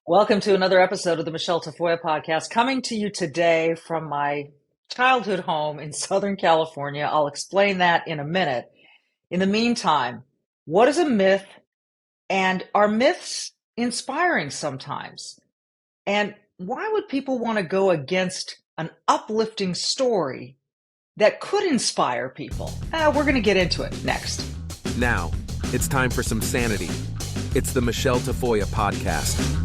Welcome to another episode of the Michele Tafoya podcast, coming to you today from my childhood home in Southern California. I'll explain that in a minute. In the meantime, what is a myth, and are myths inspiring sometimes? And why would people want to go against an uplifting story that could inspire people? We're going to get into it next. Now, it's time for some sanity. It's the Michele Tafoya podcast.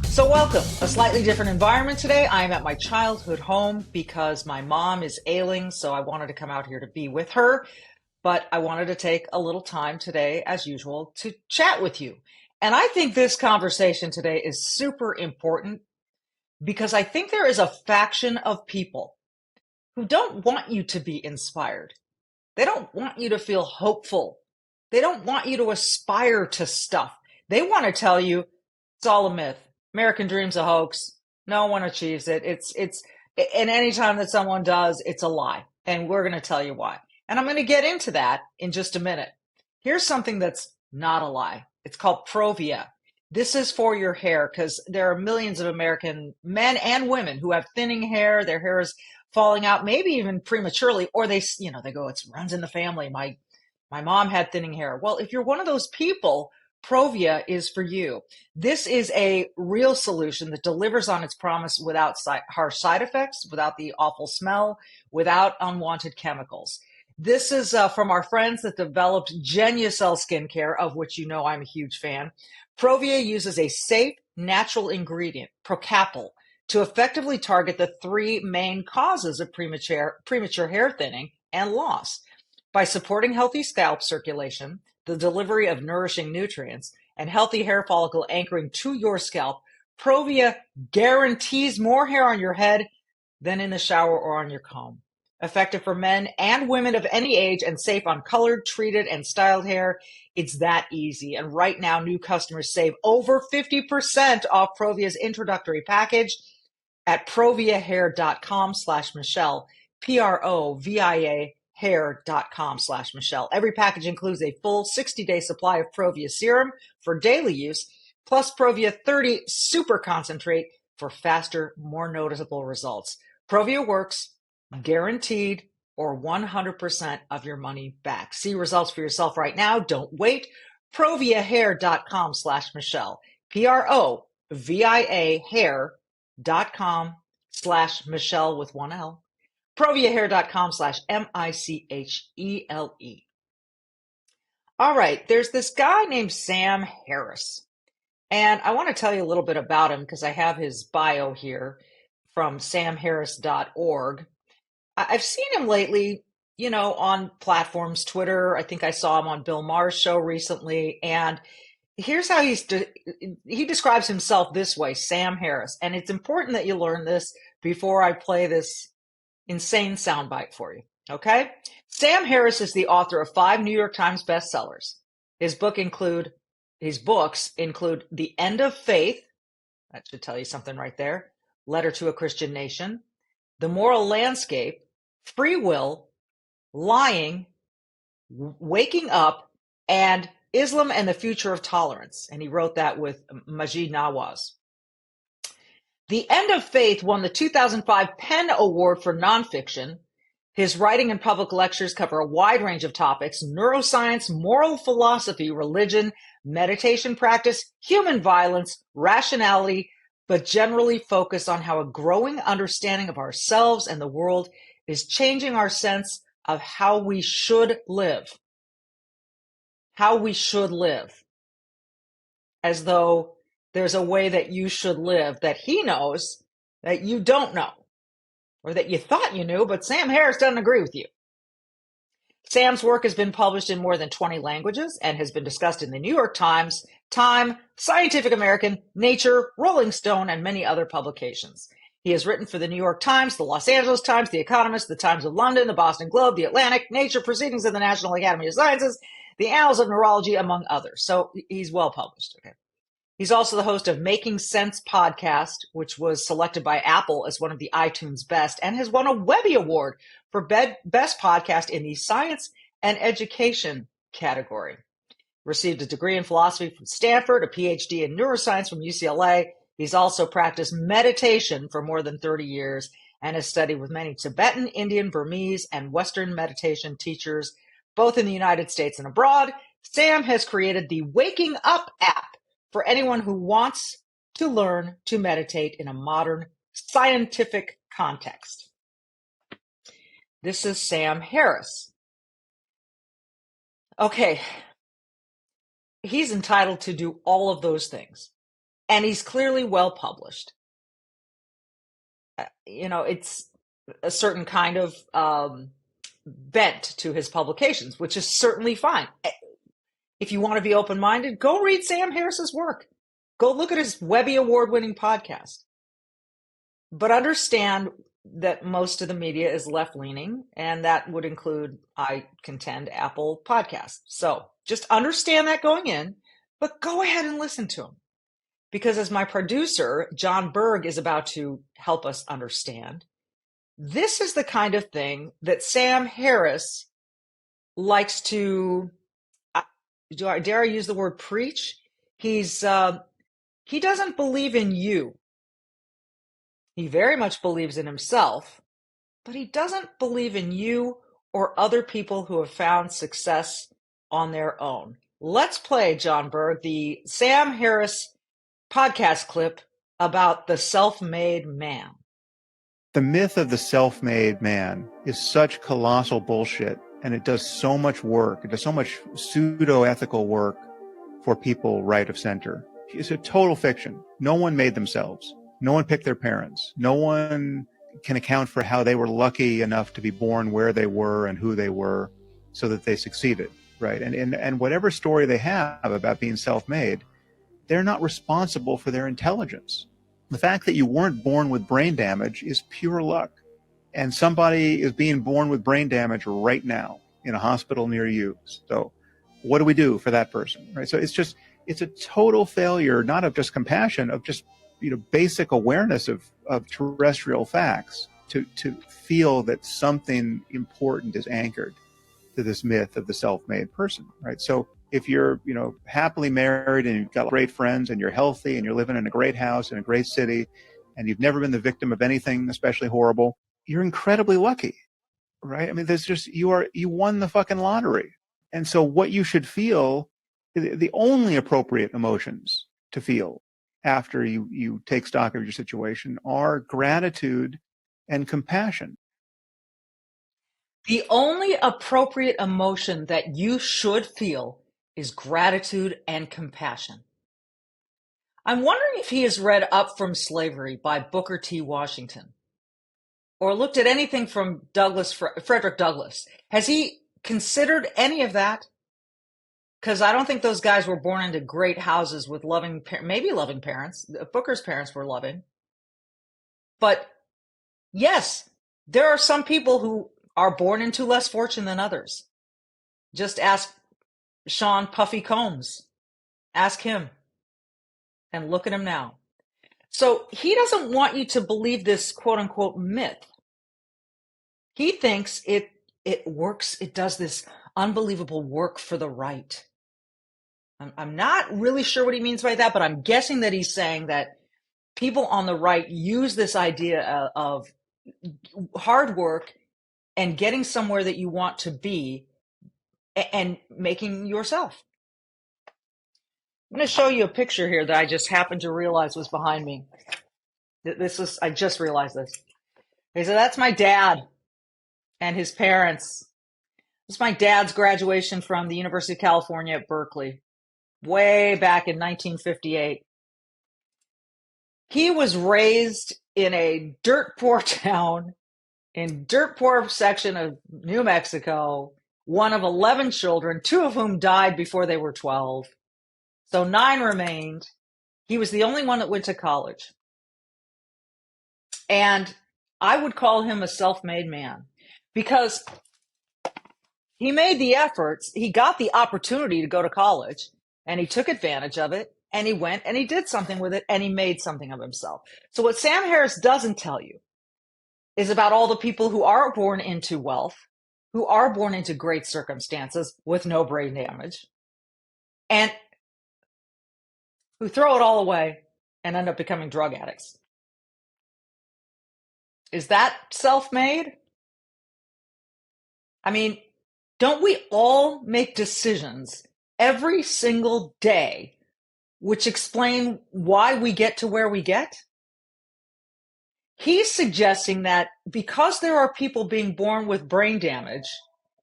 So welcome, a slightly different environment today. I am at my childhood home because my mom is ailing, so I wanted to come out here to be with her. But I wanted to take a little time today, as usual, to chat with you. And I think this conversation today is super important because I think there is a faction of people who don't want you to be inspired. They don't want you to feel hopeful. They don't want you to aspire to stuff. They want to tell you it's all a myth. American dream's a hoax. No one achieves it. And any time that someone does, it's a lie. And we're going to tell you why. And I'm going to get into that in just a minute. Here's something that's not a lie. It's called Provia. This is for your hair because there are millions of American men and women who have thinning hair. Their hair is falling out, maybe even prematurely, or they go, it runs in the family. My mom had thinning hair. Well, if you're one of those people, Provia is for you. This is a real solution that delivers on its promise without harsh side effects, without the awful smell, without unwanted chemicals. This is from our friends that developed Genucell skincare, of which you know I'm a huge fan. Provia uses a safe, natural ingredient, Procapil, to effectively target the three main causes of premature hair thinning and loss. By supporting healthy scalp circulation, the delivery of nourishing nutrients, and healthy hair follicle anchoring to your scalp, Provia guarantees more hair on your head than in the shower or on your comb. Effective for men and women of any age and safe on colored, treated, and styled hair. It's that easy. And right now, new customers save over 50% off Provia's introductory package at proviahair.com/Michele, Provia hair.com/Michele. Every package includes a full 60-day supply of Provia serum for daily use, plus Provia 30 super concentrate for faster, more noticeable results. Provia works, guaranteed, or 100% of your money back. See results for yourself right now. Don't wait. Proviahair.com/Michele, Provia hair.com/Michele with one L. proviahair.com/Michele. All right, there's this guy named Sam Harris, and I want to tell you a little bit about him because I have his bio here from samharris.org. I've seen him lately, on platforms, Twitter. I think I saw him on Bill Maher's show recently, and here's how he describes himself this way, Sam Harris, and it's important that you learn this before I play this insane soundbite for you. Okay? Sam Harris is the author of 5 New York Times bestsellers. His books include The End of Faith. That should tell you something right there. Letter to a Christian Nation. The Moral Landscape. Free Will. Lying. Waking Up. And Islam and the Future of Tolerance. And he wrote that with Majid Nawaz. The End of Faith won the 2005 Penn Award for Nonfiction. His writing and public lectures cover a wide range of topics: neuroscience, moral philosophy, religion, meditation practice, human violence, rationality, but generally focus on how a growing understanding of ourselves and the world is changing our sense of how we should live. How we should live. As though there's a way that you should live that he knows that you don't know, or that you thought you knew, but Sam Harris doesn't agree with you. Sam's work has been published in more than 20 languages and has been discussed in the New York Times, Time, Scientific American, Nature, Rolling Stone, and many other publications. He has written for the New York Times, the Los Angeles Times, the Economist, the Times of London, the Boston Globe, the Atlantic, Nature, Proceedings of the National Academy of Sciences, the Annals of Neurology, among others. So he's well published. Okay. He's also the host of Making Sense podcast, which was selected by Apple as one of the iTunes best and has won a Webby Award for best podcast in the science and education category. received a degree in philosophy from Stanford, a PhD in neuroscience from UCLA. He's also practiced meditation for more than 30 years and has studied with many Tibetan, Indian, Burmese, and Western meditation teachers, both in the United States and abroad. Sam has created the Waking Up app for anyone who wants to learn to meditate in a modern scientific context. This is Sam Harris. Okay, he's entitled to do all of those things, and he's clearly well published. It's a certain kind of bent to his publications, which is certainly fine. If you want to be open-minded, go read Sam Harris's work. Go look at his Webby Award-winning podcast. But understand that most of the media is left-leaning, and that would include, I contend, Apple Podcasts. So just understand that going in, but go ahead and listen to him. Because as my producer, John Berg, is about to help us understand, this is the kind of thing that Sam Harris likes to, dare I use the word preach? He doesn't believe in you. He very much believes in himself, but he doesn't believe in you or other people who have found success on their own. Let's play, John Berg, the Sam Harris podcast clip about the self-made man. The myth of the self-made man is such colossal bullshit, and it does so much work. It does so much pseudo-ethical work for people right of center. It's a total fiction. No one made themselves. No one picked their parents. No one can account for how they were lucky enough to be born where they were and who they were so that they succeeded, right? And whatever story they have about being self-made, they're not responsible for their intelligence. The fact that you weren't born with brain damage is pure luck. And somebody is being born with brain damage right now in a hospital near you. So what do we do for that person, right? So it's a total failure, not of just compassion, of just basic awareness of terrestrial facts to feel that something important is anchored to this myth of the self-made person, right? So if you're, happily married and you've got great friends and you're healthy and you're living in a great house in a great city and you've never been the victim of anything especially horrible, you're incredibly lucky, right? I mean, you won the fucking lottery. And so what you should feel, the only appropriate emotions to feel after you take stock of your situation are gratitude and compassion. The only appropriate emotion that you should feel is gratitude and compassion. I'm wondering if he has read Up From Slavery by Booker T. Washington or looked at anything from Frederick Douglass. Has he considered any of that? Because I don't think those guys were born into great houses with maybe loving parents. Booker's parents were loving. But yes, there are some people who are born into less fortune than others. Just ask Sean Puffy Combs. Ask him. And look at him now. So he doesn't want you to believe this quote unquote myth. He thinks it works. It does this unbelievable work for the right. I'm not really sure what he means by that, but I'm guessing that he's saying that people on the right use this idea of hard work and getting somewhere that you want to be and making yourself. I'm going to show you a picture here that I just happened to realize was behind me. I just realized this. Okay, so that's my dad and his parents. This is my dad's graduation from the University of California at Berkeley, way back in 1958. He was raised in a dirt poor town, in dirt poor section of New Mexico, one of 11 children, 2 of whom died before they were 12. So 9 remained. He was the only one that went to college. And I would call him a self-made man because he made the efforts. He got the opportunity to go to college and he took advantage of it and he went and he did something with it and he made something of himself. So what Sam Harris doesn't tell you is about all the people who are born into wealth, who are born into great circumstances with no brain damage, and who throw it all away and end up becoming drug addicts. Is that self-made? I mean, don't we all make decisions every single day which explain why we get to where we get? He's suggesting that because there are people being born with brain damage,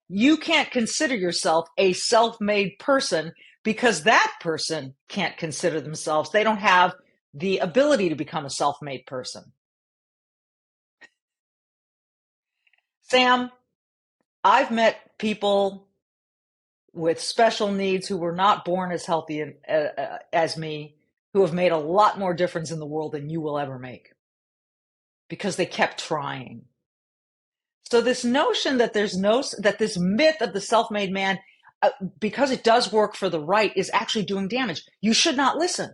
you can't consider yourself a self-made person because that person can't consider themselves. They don't have the ability to become a self-made person. Sam, I've met people with special needs who were not born as healthy as me, who have made a lot more difference in the world than you will ever make because they kept trying. So this notion that that this myth of the self-made man, because it does work for the right, is actually doing damage. You should not listen.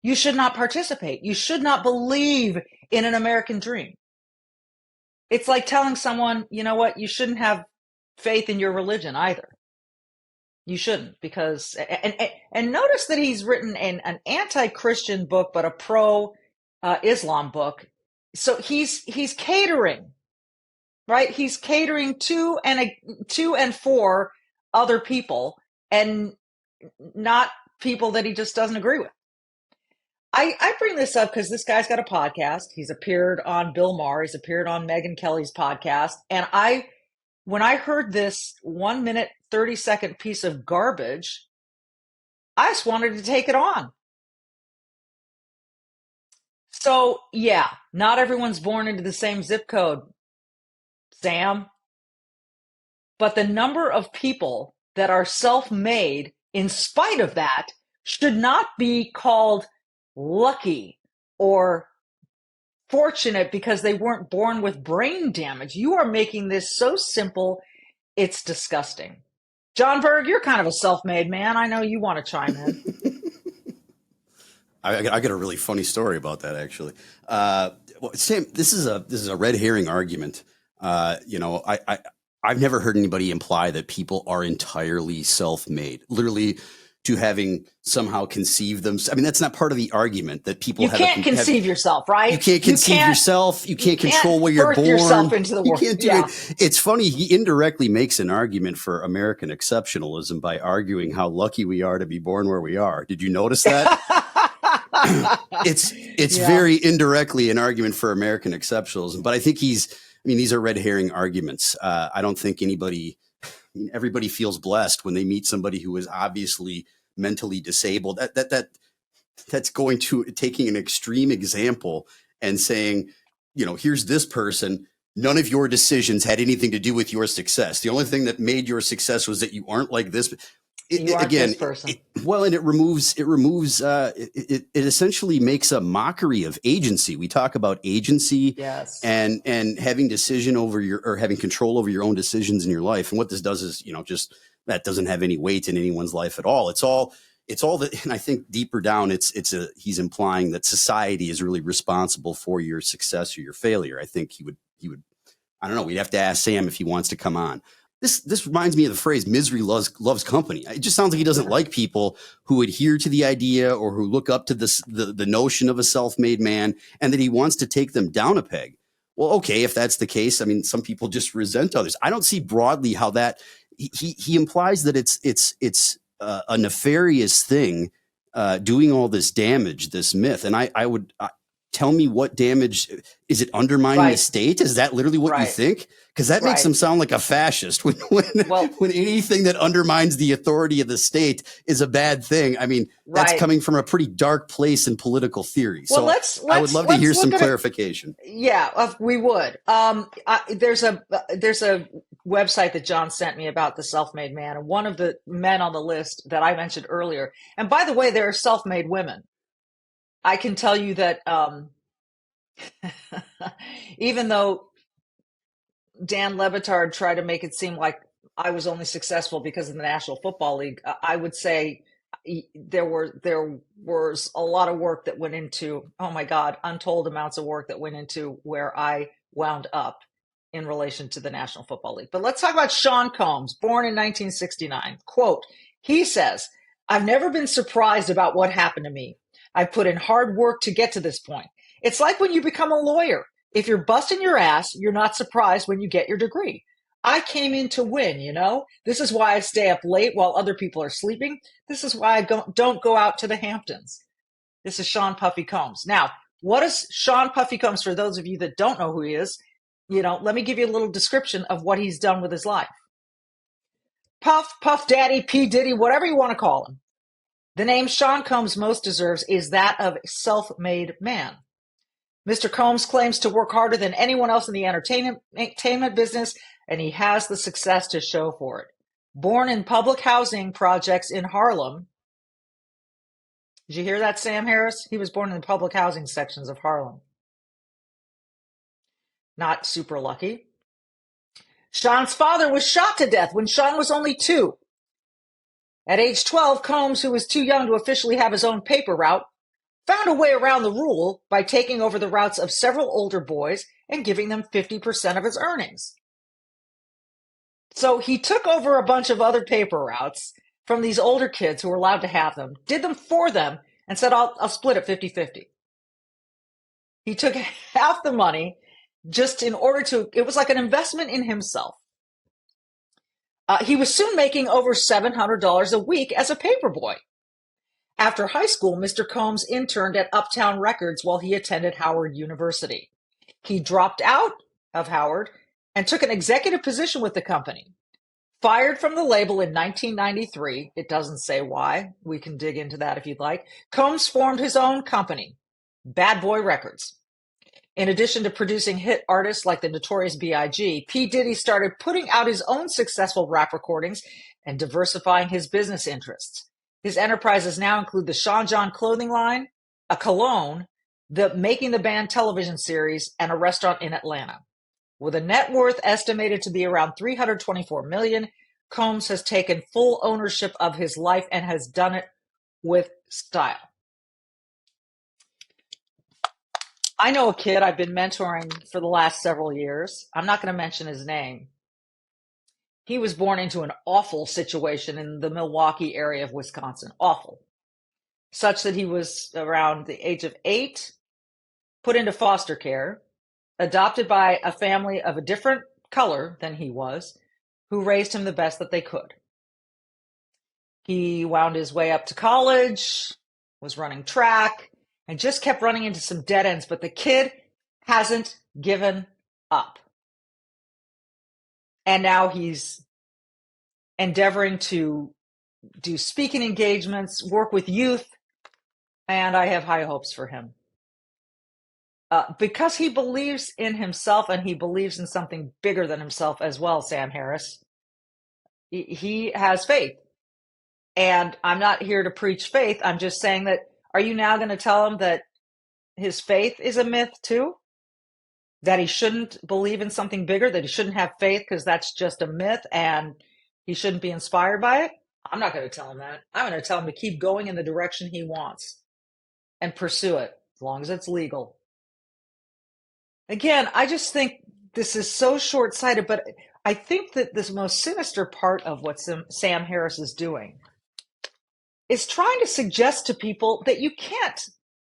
You should not participate. You should not believe in an American dream. It's like telling someone, you know what, you shouldn't have faith in your religion either. You shouldn't, because and notice that he's written an anti-Christian book, but a pro-Islam book. So he's catering, right? He's catering to and for other people, and not people that he just doesn't agree with. I bring this up because this guy's got a podcast. He's appeared on Bill Maher. He's appeared on Megyn Kelly's podcast. And when I heard this 1 minute, 30-second piece of garbage, I just wanted to take it on. So, yeah, not everyone's born into the same zip code, Sam. But the number of people that are self-made in spite of that should not be called lucky or fortunate because they weren't born with brain damage. You are making this so simple, it's disgusting. John Berg, you're kind of a self-made man. I know you want to chime in. I got a really funny story about that, actually. Well, Sam, this is a red herring argument. I've never heard anybody imply that people are entirely self-made. Literally, to having somehow conceived them. I mean, that's not part of the argument that people have. You can't conceive yourself, right? You can't conceive yourself. You can't control where you're born. Yourself into the world. You can't do it. It's funny. He indirectly makes an argument for American exceptionalism by arguing how lucky we are to be born where we are. Did you notice that? It's very indirectly an argument for American exceptionalism, but I think these are red herring arguments. I don't think everybody feels blessed when they meet somebody who is obviously mentally disabled. That's going to taking an extreme example and saying, here's this person. None of your decisions had anything to do with your success. The only thing that made your success was that you aren't like this. This person. And it essentially makes a mockery of agency. We talk about agency, yes, and having having control over your own decisions in your life. And what this does is, just that doesn't have any weight in anyone's life at all. It's all that. And I think deeper down, he's implying that society is really responsible for your success or your failure. I think he would, I don't know. We'd have to ask Sam if he wants to come on. This reminds me of the phrase "misery loves company." It just sounds like he doesn't like people who adhere to the idea or who look up to the notion of a self-made man, and that he wants to take them down a peg. Well, okay, if that's the case, I mean, some people just resent others. I don't see broadly how that he implies that it's a nefarious thing doing all this damage, this myth, and I would. Tell me what damage is it undermining the state? Is that literally what you think? Because that makes him sound like a fascist when anything that undermines the authority of the state is a bad thing. I mean, that's coming from a pretty dark place in political theory. Well, so I would love to hear some clarification. Yeah, we would. There's a website that John sent me about the self-made man, and one of the men on the list that I mentioned earlier. And by the way, there are self-made women. I can tell you that even though Dan Le Batard tried to make it seem like I was only successful because of the National Football League, I would say there was a lot of work that went into, oh my God, untold amounts of work that went into where I wound up in relation to the National Football League. But let's talk about Sean Combs, born in 1969. Quote, he says, I've never been surprised about what happened to me. I've put in hard work to get to this point. It's like when you become a lawyer. If you're busting your ass, you're not surprised when you get your degree. I came in to win, you know? This is why I stay up late while other people are sleeping. This is why don't go out to the Hamptons. This is Sean Puffy Combs. Now, what is Sean Puffy Combs, for those of you that don't know who he is? Let me give you a little description of what he's done with his life. Puff Daddy, P. Diddy, whatever you want to call him. The name Sean Combs most deserves is that of self-made man. Mr. Combs claims to work harder than anyone else in the entertainment business, and he has the success to show for it. Born in public housing projects in Harlem. Did you hear that, Sam Harris? He was born in the public housing sections of Harlem. Not super lucky. Sean's father was shot to death when Sean was only 2. At age 12, Combs, who was too young to officially have his own paper route, found a way around the rule by taking over the routes of several older boys and giving them 50% of his earnings. So he took over a bunch of other paper routes from these older kids who were allowed to have them, did them for them, and said, I'll split it 50-50. He took half the money just in order to, it was like an investment in himself. He was soon making over $700 a week as a paper boy. After high school, Mr. Combs interned at Uptown Records while he attended Howard University. He dropped out of Howard and took an executive position with the company. Fired from the label in 1993, it doesn't say why. We can dig into that if you'd like. Combs formed his own company, Bad Boy Records. In addition to producing hit artists like the Notorious B.I.G., P. Diddy started putting out his own successful rap recordings and diversifying his business interests. His enterprises now include the Sean John clothing line, a cologne, the Making the Band television series, and a restaurant in Atlanta. With a net worth estimated to be around $324 million, Combs has taken full ownership of his life and has done it with style. I know a kid I've been mentoring for the last several years. I'm not going to mention his name. He was born into an awful situation in the Milwaukee area of Wisconsin. Awful. Such that he was around the age of 8, put into foster care, adopted by a family of a different color than he was, who raised him the best that they could. He wound his way up to college, was running track, and just kept running into some dead ends, but the kid hasn't given up. And now he's endeavoring to do speaking engagements, work with youth, and I have high hopes for him. Because he believes in himself and he believes in something bigger than himself as well, Sam Harris. He has faith. And I'm not here to preach faith. I'm just saying that, are you now going to tell him that his faith is a myth too? That he shouldn't believe in something bigger, that he shouldn't have faith because that's just a myth and he shouldn't be inspired by it? I'm not going to tell him that. I'm going to tell him to keep going in the direction he wants and pursue it as long as it's legal. Again, I just think this is so short-sighted, but I think that this most sinister part of what Sam Harris is doing is trying to suggest to people that you can't,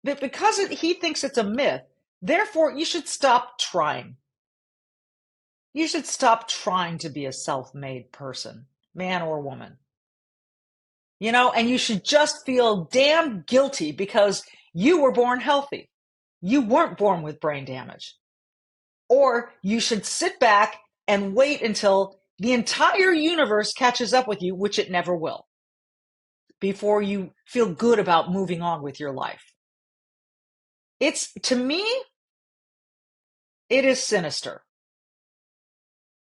that because he thinks it's a myth, therefore you should stop trying. You should stop trying to be a self-made person, man or woman. And you should just feel damn guilty because you were born healthy. You weren't born with brain damage. Or you should sit back and wait until the entire universe catches up with you, which it never will, before you feel good about moving on with your life. To me, it is sinister.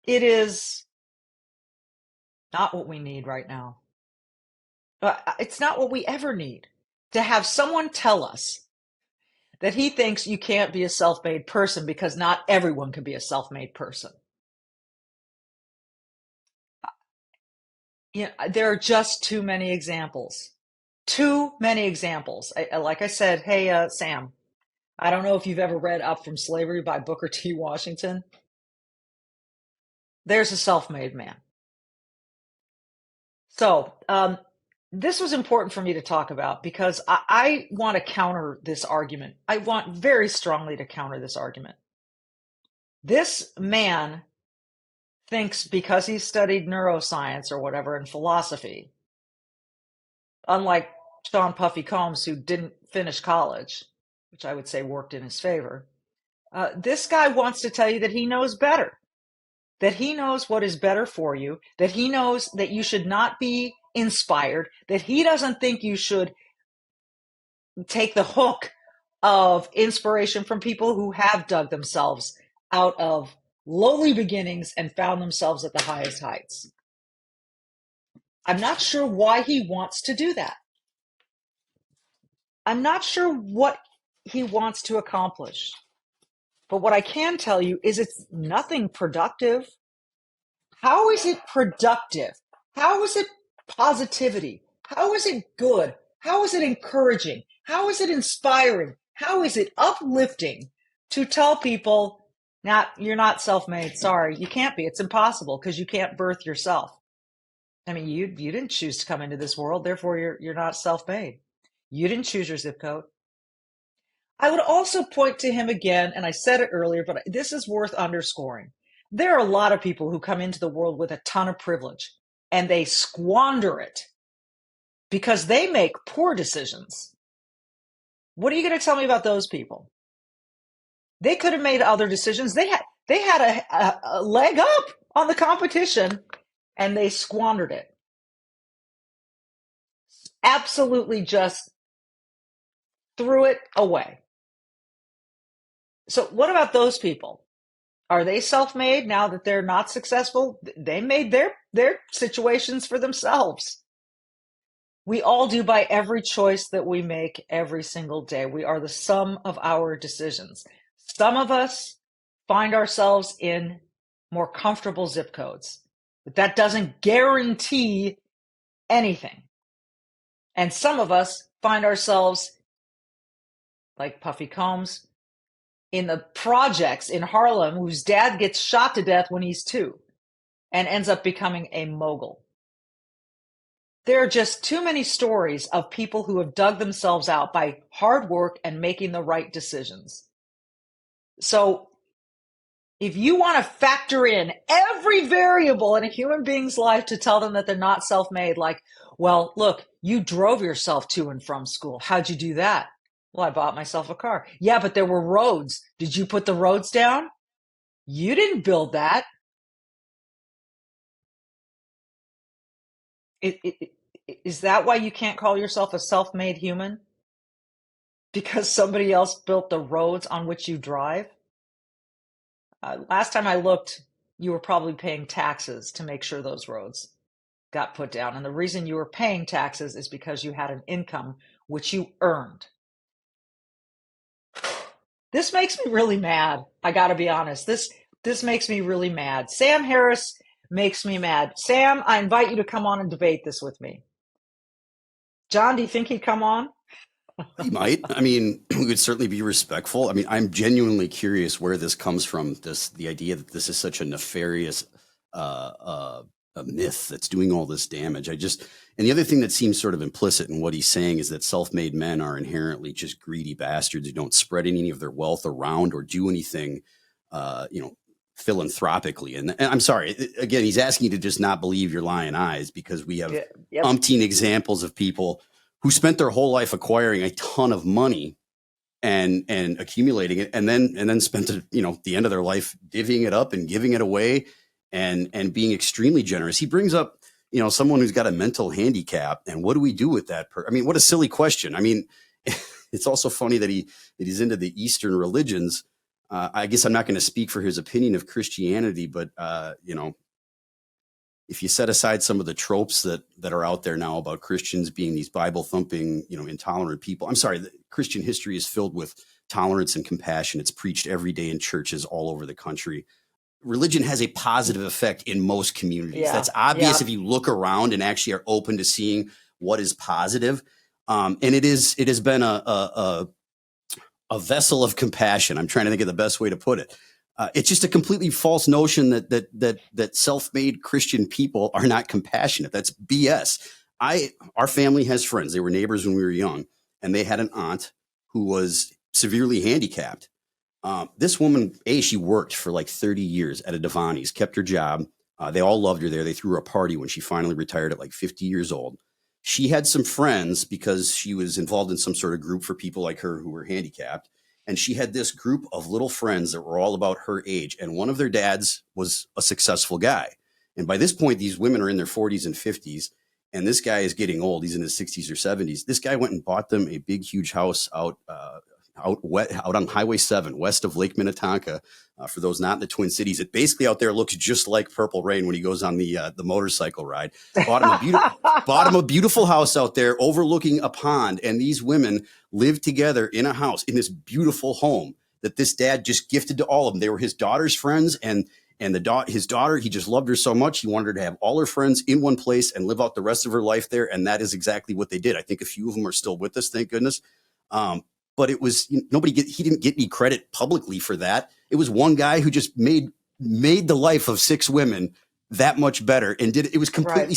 It is not what we need right now. It's not what we ever need, to have someone tell us that he thinks you can't be a self-made person because not everyone can be a self-made person. There are just too many examples. Too many examples. Like I said, hey, Sam, I don't know if you've ever read Up From Slavery by Booker T. Washington. There's a self-made man. So this was important for me to talk about because I want to counter this argument. I want very strongly to counter this argument. This man thinks because he studied neuroscience or whatever and philosophy, unlike Sean Puffy Combs, who didn't finish college, which I would say worked in his favor, this guy wants to tell you that he knows better, that he knows what is better for you, that he knows that you should not be inspired, that he doesn't think you should take the hook of inspiration from people who have dug themselves out of lowly beginnings and found themselves at the highest heights. I'm not sure why he wants to do that. I'm not sure what he wants to accomplish. But what I can tell you is it's nothing productive. How is it productive? How is it positivity? How is it good? How is it encouraging? How is it inspiring? How is it uplifting to tell people, you're not self-made. Sorry, you can't be. It's impossible because you can't birth yourself. I mean, you didn't choose to come into this world, therefore you're not self-made. You didn't choose your zip code. I would also point to him again, and I said it earlier, but this is worth underscoring. There are a lot of people who come into the world with a ton of privilege, and they squander it because they make poor decisions. What are you going to tell me about those people? They could have made other decisions. They had a leg up on the competition, and they squandered it. Absolutely just threw it away. So what about those people? Are they self-made now that they're not successful? They made their situations for themselves. We all do by every choice that we make every single day. We are the sum of our decisions. Some of us find ourselves in more comfortable zip codes, but that doesn't guarantee anything. And some of us find ourselves, like Puffy Combs, in the projects in Harlem, whose dad gets shot to death when he's 2 and ends up becoming a mogul. There are just too many stories of people who have dug themselves out by hard work and making the right decisions. So if you want to factor in every variable in a human being's life to tell them that they're not self-made, like, well, look, you drove yourself to and from school. How'd you do that? Well, I bought myself a car. Yeah, but there were roads. Did you put the roads down? You didn't build that. Is that why you can't call yourself a self-made human? Because somebody else built the roads on which you drive? Last time I looked, you were probably paying taxes to make sure those roads got put down. And the reason you were paying taxes is because you had an income which you earned. This makes me really mad. I got to be honest. This makes me really mad. Sam Harris makes me mad. Sam, I invite you to come on and debate this with me. John, do you think he'd come on? He might. I mean, we would certainly be respectful. I mean, I'm genuinely curious where this comes from. The idea that this is such a nefarious a myth that's doing all this damage. And the other thing that seems sort of implicit in what he's saying is that self-made men are inherently just greedy bastards who don't spread any of their wealth around or do anything, philanthropically. And I'm sorry, again, he's asking you to just not believe your lying eyes because we have umpteen examples of people who spent their whole life acquiring a ton of money and accumulating it, and then spent the end of their life divvying it up and giving it away and being extremely generous. He brings up someone who's got a mental handicap, and what do we do with that? I mean, what a silly question. I mean, it's also funny that he's into the Eastern religions. I guess I'm not going to speak for his opinion of Christianity, but if you set aside some of the tropes that are out there now about Christians being these Bible thumping, intolerant people, I'm sorry, Christian history is filled with tolerance and compassion. It's preached every day in churches all over the country. Religion has a positive effect in most communities. Yeah. That's obvious if you look around and actually are open to seeing what is positive. And it has been a vessel of compassion. I'm trying to think of the best way to put it. It's just a completely false notion that self-made Christian people are not compassionate. That's BS. Our family has friends. They were neighbors when we were young, and they had an aunt who was severely handicapped. This woman, she worked for like 30 years at a Devani's, kept her job. They all loved her there. They threw her a party when she finally retired at like 50 years old. She had some friends because she was involved in some sort of group for people like her who were handicapped. And she had this group of little friends that were all about her age. And one of their dads was a successful guy. And by this point, these women are in their 40s and 50s. And this guy is getting old. He's in his 60s or 70s. This guy went and bought them a big, huge house out on Highway 7, west of Lake Minnetonka. For those not in the Twin Cities, it basically out there looks just like Purple Rain when he goes on the motorcycle ride. Bought him a beautiful house out there overlooking a pond. And these women lived together in a house in this beautiful home that this dad just gifted to all of them. They were his daughter's friends, and his daughter, he just loved her so much. He wanted her to have all her friends in one place and live out the rest of her life there. And that is exactly what they did. I think a few of them are still with us, thank goodness. But it was he didn't get any credit publicly for that. It was one guy who just made the life of 6 women that much better and did it. It was completely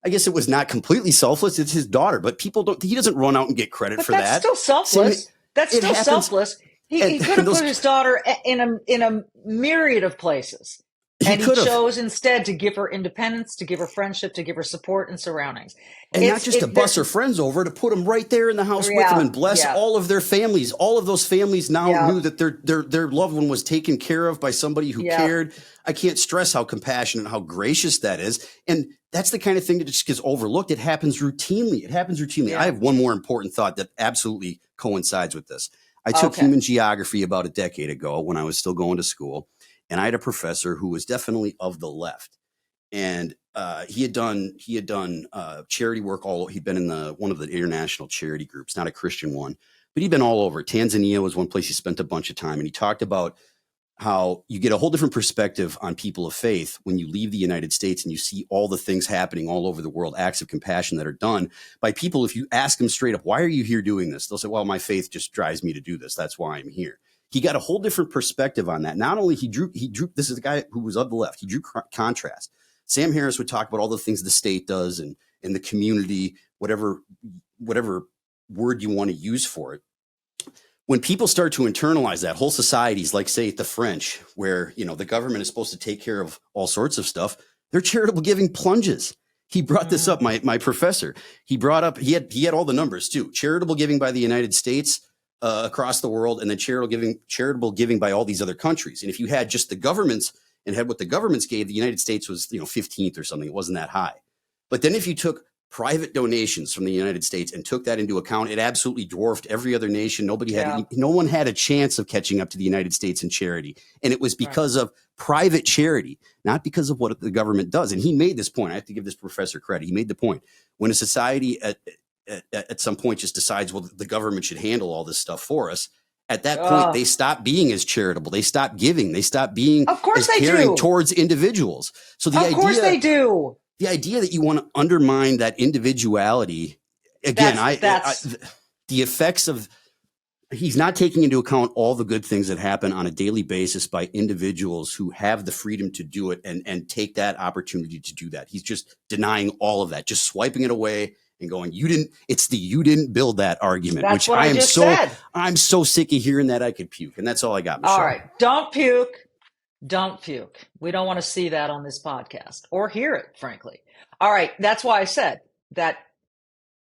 I guess it was not completely selfless. It's his daughter, but he doesn't run out and get credit for that. That's still selfless. That's still selfless. He could have put his daughter in a myriad of places. And he chose instead to give her independence, to give her friendship, to give her support and surroundings. And not just to bus her friends over, to put them right there in the house with them and bless all of their families. All of those families now knew that their loved one was taken care of by somebody who cared. I can't stress how compassionate, how gracious that is. And that's the kind of thing that just gets overlooked. It happens routinely. Yeah. I have one more important thought that absolutely coincides with this. I took human geography about a decade ago when I was still going to school. And I had a professor who was definitely of the left, and he had done charity work. He'd been in one of the international charity groups, not a Christian one, but he'd been all over. Tanzania was one place he spent a bunch of time, and he talked about how you get a whole different perspective on people of faith when you leave the United States and you see all the things happening all over the world, acts of compassion that are done by people. If you ask them straight up, why are you here doing this? They'll say, well, my faith just drives me to do this. That's why I'm here. He got a whole different perspective on that. Not only he drew, this is the guy who was of the left. He drew contrast. Sam Harris would talk about all the things the state does and the community, whatever word you want to use for it. When people start to internalize that, whole societies, like say the French, where, the government is supposed to take care of all sorts of stuff, their charitable giving plunges. He brought this up, my professor. He brought up, he had all the numbers too. Charitable giving by the United States, across the world, and then charitable giving by all these other countries. And if you had just the governments and had what the governments gave, the United States was 15th or something. It wasn't that high. But then if you took private donations from the United States and took that into account, it absolutely dwarfed every other nation. No one had a chance of catching up to the United States in charity. And it was because of private charity, not because of what the government does. And he made this point. I have to give this professor credit. He made the point. When a society at some point just decides, well, the government should handle all this stuff for us. At that point, they stop being as charitable. They stop giving. They stop being as caring towards individuals. So the idea that you want to undermine that individuality, again, the effects of, he's not taking into account all the good things that happen on a daily basis by individuals who have the freedom to do it and take that opportunity to do that. He's just denying all of that, just swiping it away and going, you didn't build that argument, that's which what I just said. I'm so sick of hearing that I could puke. And that's all I got, Michelle. All right. Don't puke. Don't puke. We don't want to see that on this podcast or hear it, frankly. All right. That's why I said that,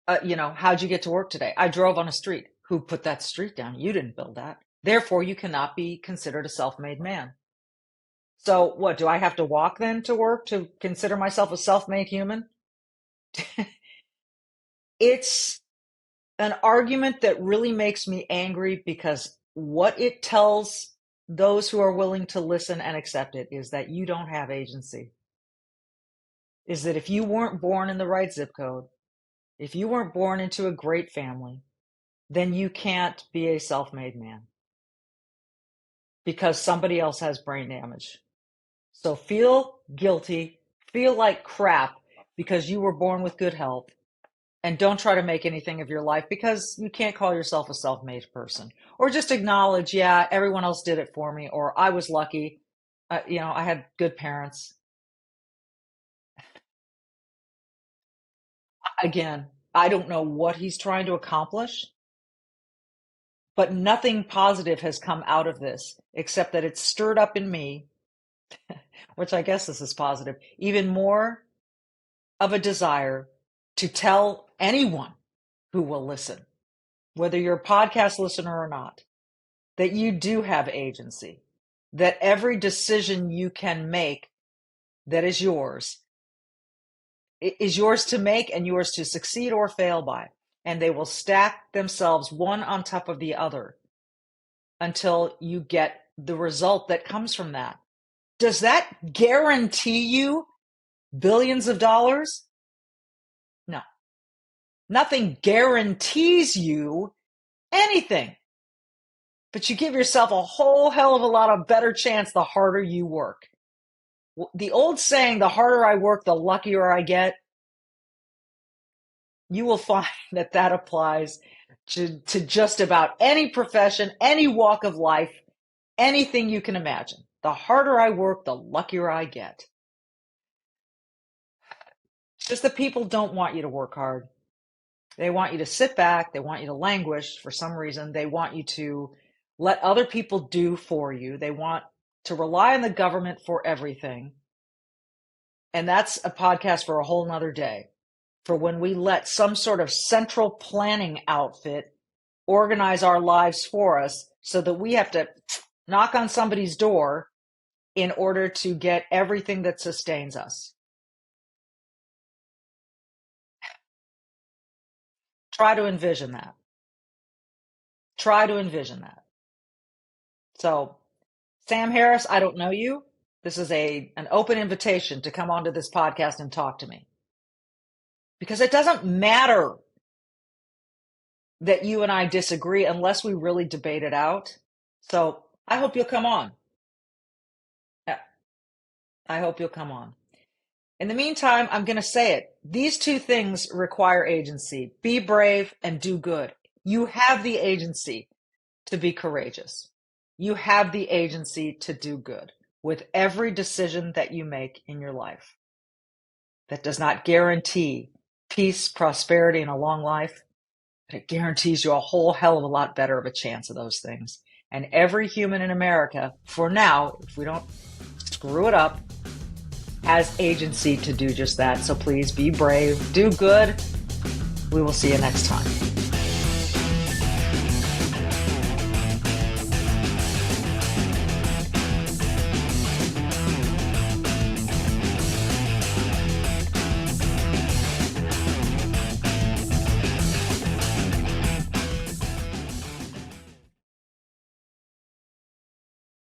how'd you get to work today? I drove on a street. Who put that street down? You didn't build that. Therefore, you cannot be considered a self-made man. So what, do I have to walk then to work to consider myself a self-made human? It's an argument that really makes me angry because what it tells those who are willing to listen and accept it is that you don't have agency. Is that if you weren't born in the right zip code, if you weren't born into a great family, then you can't be a self-made man because somebody else has brain damage. So feel guilty, feel like crap because you were born with good health. And don't try to make anything of your life because you can't call yourself a self-made person. Or just acknowledge, everyone else did it for me, or I was lucky. I had good parents. Again, I don't know what he's trying to accomplish, but nothing positive has come out of this except that it's stirred up in me, which I guess this is positive, even more of a desire to tell anyone who will listen, whether you're a podcast listener or not, that you do have agency, that every decision you can make that is yours to make and yours to succeed or fail by. And they will stack themselves one on top of the other until you get the result that comes from that. Does that guarantee you billions of dollars? No. Nothing guarantees you anything. But you give yourself a whole hell of a lot of better chance the harder you work. The old saying, the harder I work, the luckier I get, you will find that that applies to just about any profession, any walk of life, anything you can imagine. The harder I work, the luckier I get. It's just that people don't want you to work hard. They want you to sit back. They want you to languish for some reason. They want you to let other people do for you. They want to rely on the government for everything. And that's a podcast for a whole nother day, for when we let some sort of central planning outfit organize our lives for us so that we have to knock on somebody's door in order to get everything that sustains us. Try to envision that. Try to envision that. So, Sam Harris, I don't know you. This is an open invitation to come onto this podcast and talk to me. Because it doesn't matter that you and I disagree unless we really debate it out. So I hope you'll come on. Yeah, I hope you'll come on. In the meantime, I'm going to say it. These two things require agency. Be brave and do good. You have the agency to be courageous. You have the agency to do good with every decision that you make in your life. That does not guarantee peace, prosperity, and a long life, but it guarantees you a whole hell of a lot better of a chance of those things. And every human in America, for now, if we don't screw it up, has agency to do just that. So please be brave, do good. We will see you next time.